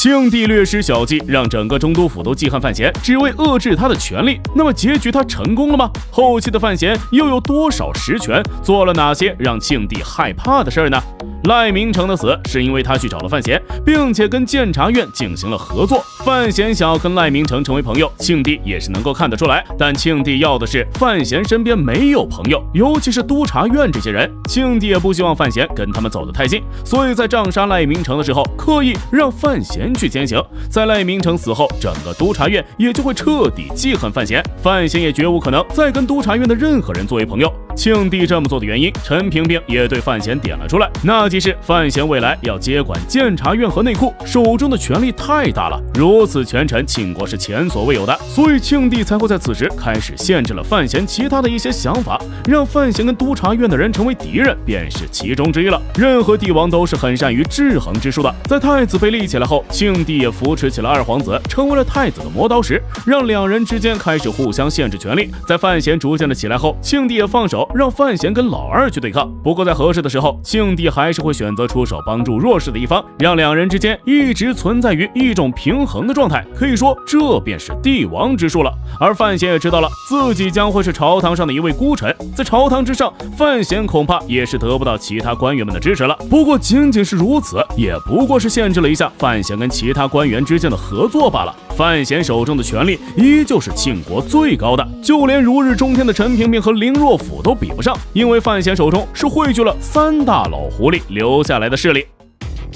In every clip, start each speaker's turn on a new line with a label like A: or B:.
A: 庆帝略施小计，让整个中都府都记恨范闲，只为遏制他的权力。那么结局他成功了吗？后期的范闲又有多少实权，做了哪些让庆帝害怕的事儿呢？赖明成的死是因为他去找了范闲，并且跟监察院进行了合作。范闲想要跟赖明成成为朋友，庆帝也是能够看得出来，但庆帝要的是范闲身边没有朋友，尤其是督察院这些人。庆帝也不希望范闲跟他们走得太近，所以在杖杀赖明成的时候，刻意让范闲去先行。在赖明成死后，整个督察院也就会彻底记恨范闲，范闲也绝无可能再跟督察院的任何人作为朋友。庆帝这么做的原因，陈萍萍也对范闲点了出来，那即是范闲未来要接管监察院和内库，手中的权力太大了，如此权臣，庆国是前所未有的，所以庆帝才会在此时开始限制了范闲其他的一些想法，让范闲跟督察院的人成为敌人，便是其中之一了。任何帝王都是很善于制衡之术的，在太子被立起来后，庆帝也扶持起了二皇子，成为了太子的磨刀石，让两人之间开始互相限制权力。在范闲逐渐的起来后，庆帝也放手让范闲跟老二去对抗，不过在合适的时候，庆帝还是会选择出手帮助弱势的一方，让两人之间一直存在于一种平衡的状态，可以说这便是帝王之术了。而范闲也知道了自己将会是朝堂上的一位孤臣，在朝堂之上，范闲恐怕也是得不到其他官员们的支持了。不过仅仅是如此，也不过是限制了一下范闲跟其他官员之间的合作罢了。范闲手中的权力依旧是庆国最高的，就连如日中天的陈萍萍和林若甫都比不上，因为范闲手中是汇聚了三大老狐狸留下来的势力。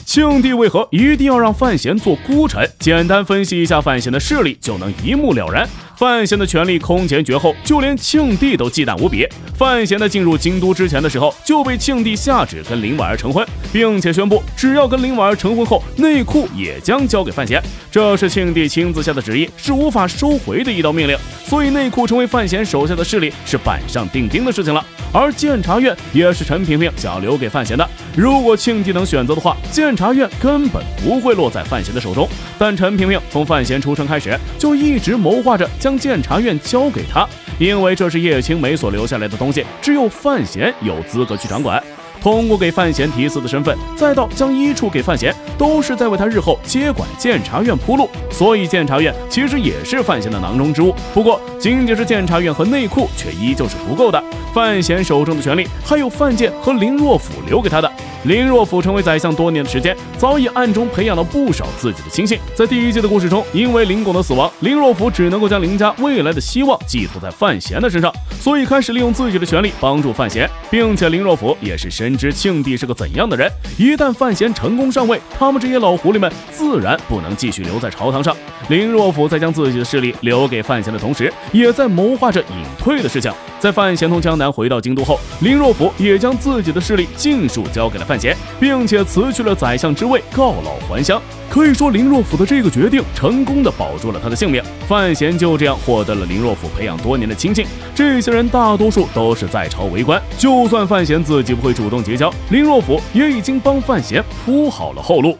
A: 庆帝为何一定要让范闲做孤臣？简单分析一下范闲的势力就能一目了然。范闲的权力空前绝后，就连庆帝都忌惮无比。范闲在进入京都之前的时候，就被庆帝下旨跟林婉儿成婚，并且宣布只要跟林婉儿成婚后，内库也将交给范闲。这是庆帝亲自下的旨意，是无法收回的一道命令，所以内库成为范闲手下的势力是板上钉钉的事情了。而监察院也是陈萍萍想要留给范闲的，如果庆帝能选择的话，监察院根本不会落在范闲的手中。但陈萍萍从范闲出生开始就一直谋划着将监察院交给他，因为这是叶青梅所留下来的东西，只有范闲有资格去掌管。通过给范闲提司的身份，再到将医处给范闲，都是在为他日后接管监察院铺路。所以监察院其实也是范闲的囊中之物，不过仅仅是监察院和内库却依旧是不够的。范闲手中的权力还有范建和林若甫留给他的。林若甫成为宰相多年的时间，早已暗中培养了不少自己的亲信。在第一季的故事中，因为林拱的死亡，林若甫只能够将林家未来的希望寄托在范闲的身上，所以开始利用自己的权力帮助范闲，并且林若甫也是深知庆帝是个怎样的人，一旦范闲成功上位，他们这些老狐狸们自然不能继续留在朝堂上。林若甫在将自己的势力留给范闲的同时，也在谋划着隐退的事情。在范闲从江南回到京都后，林若甫也将自己的势力尽数交给了范闲，并且辞去了宰相之位，告老还乡。可以说林若甫的这个决定成功的保住了他的性命。范闲就这样获得了林若甫培养多年的亲信，这些人大多数都是在朝为官，就算范闲自己不会主动结交，林若甫也已经帮范闲铺好了后路。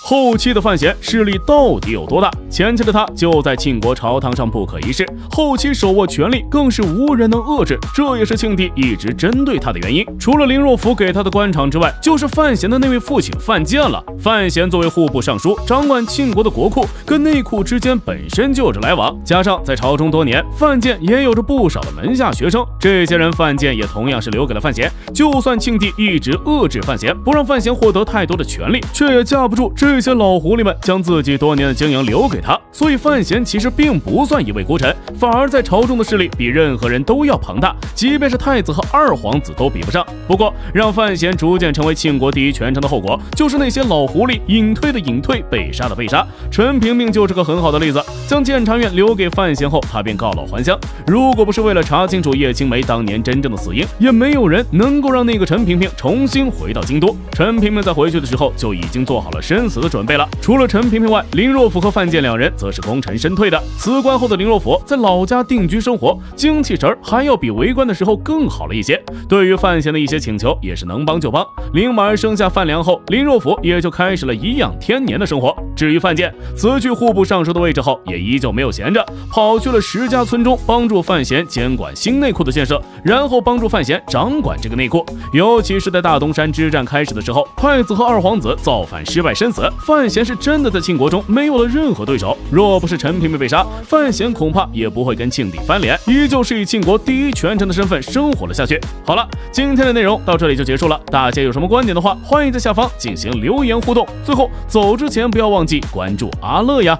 A: 后期的范闲势力到底有多大？前期的他就在庆国朝堂上不可一世，后期手握权力更是无人能遏制，这也是庆帝一直针对他的原因。除了林若甫给他的官场之外，就是范闲的那位父亲范建了。范闲作为户部尚书，掌管庆国的国库，跟内库之间本身就有着来往，加上在朝中多年，范建也有着不少的门下学生，这些人范建也同样是留给了范闲。就算庆帝一直遏制范闲，不让范闲获得太多的权力，却也架不住这些老狐狸们将自己多年的经营留给他，所以范闲其实并不算一位孤臣，反而在朝中的势力比任何人都要庞大，即便是太子和二皇子都比不上。不过让范闲逐渐成为庆国第一权臣的后果，就是那些老狐狸隐退的隐退，被杀的被杀。陈萍萍就是个很好的例子，将监察院留给范闲后，他便告老还乡。如果不是为了查清楚叶青梅当年真正的死因，也没有人能够让那个陈萍萍重新回到京都。陈萍萍在回去的时候就已经做好了生死的准备了。除了陈萍萍外，林若甫和范建两人则是功成身退的。辞官后的林若甫在老家定居生活，精气神还要比为官的时候更好了一些。对于范闲的一些请求也是能帮就帮。林婉儿生下范良后，林若甫也就开始了颐养天年的生活。至于范建，辞去户部尚书的位置后，也也依旧没有闲着，跑去了10家村中帮助范闲监管新内库的建设，然后帮助范闲掌管这个内库。尤其是在大东山之战开始的时候，太子和二皇子造反失败身死，范闲是真的在庆国中没有了任何对手。若不是陈平没被杀，范闲恐怕也不会跟庆帝翻脸，依旧是以庆国第一权臣的身份生活了下去。好了，今天的内容到这里就结束了，大家有什么观点的话，欢迎在下方进行留言互动。最后走之前不要忘记关注阿乐呀。